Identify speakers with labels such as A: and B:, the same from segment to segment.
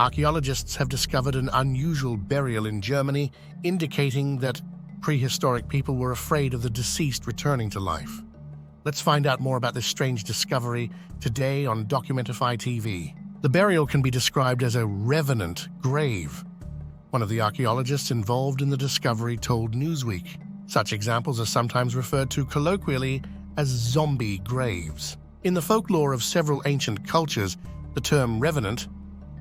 A: Archaeologists have discovered an unusual burial in Germany, indicating that prehistoric people were afraid of the deceased returning to life. Let's find out more about this strange discovery today on Documentify TV. The burial can be described as a revenant grave. One of the archaeologists involved in the discovery told Newsweek. Such examples are sometimes referred to colloquially as zombie graves. In the folklore of several ancient cultures, the term revenant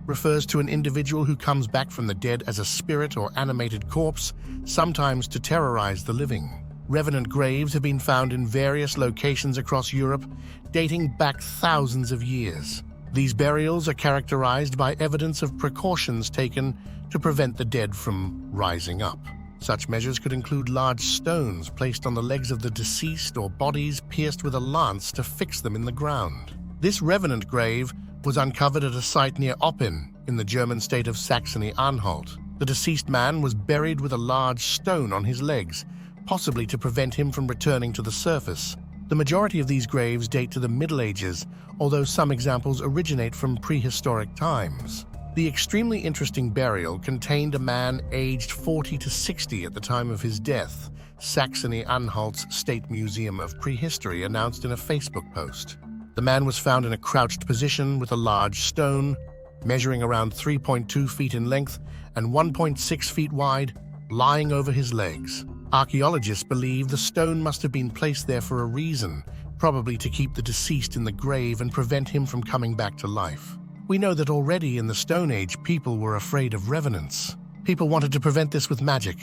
A: refers to an individual who comes back from the dead as a spirit or animated corpse, sometimes to terrorize the living. Revenant graves have been found in various locations across Europe, dating back thousands of years. These burials are characterized by evidence of precautions taken to prevent the dead from rising up. Such measures could include large stones placed on the legs of the deceased or bodies pierced with a lance to fix them in the ground. This revenant grave was uncovered at a site near Oppen in the German state of Saxony-Anhalt. The deceased man was buried with a large stone on his legs, possibly to prevent him from returning to the surface. The majority of these graves date to the Middle Ages, although some examples originate from prehistoric times. The extremely interesting burial contained a man aged 40 to 60 at the time of his death, Saxony-Anhalt's State Museum of Prehistory announced in a Facebook post. The man was found in a crouched position with a large stone, measuring around 3.2 feet in length and 1.6 feet wide, lying over his legs. Archaeologists believe the stone must have been placed there for a reason, probably to keep the deceased in the grave and prevent him from coming back to life. We know that already in the Stone Age, people were afraid of revenants. People wanted to prevent this with magic.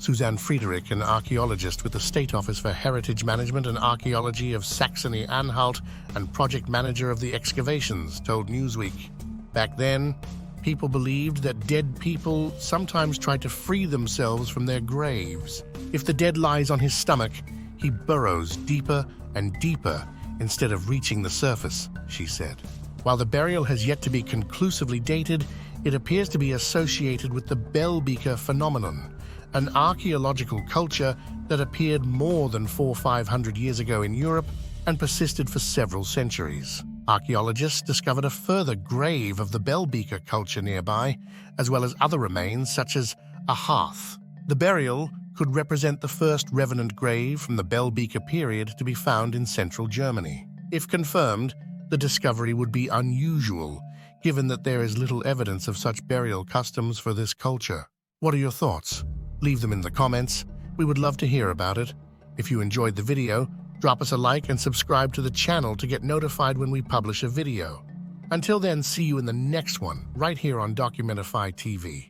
A: Suzanne Friedrich, an archaeologist with the State Office for Heritage Management and Archaeology of Saxony-Anhalt and project manager of the excavations, told Newsweek. Back then, people believed that dead people sometimes tried to free themselves from their graves. If the dead lies on his stomach, he burrows deeper and deeper instead of reaching the surface, she said. While the burial has yet to be conclusively dated, it appears to be associated with the bell beaker phenomenon, an archaeological culture that appeared more than 400-500 years ago in Europe and persisted for several centuries. Archaeologists discovered a further grave of the bell beaker culture nearby, as well as other remains such as a hearth. The burial could represent the first revenant grave from the bell beaker period to be found in central Germany. If confirmed, the discovery would be unusual, given that there is little evidence of such burial customs for this culture. What are your thoughts? Leave them in the comments. We would love to hear about it. If you enjoyed the video, drop us a like and subscribe to the channel to get notified when we publish a video. Until then, see you in the next one, right here on Documentify TV.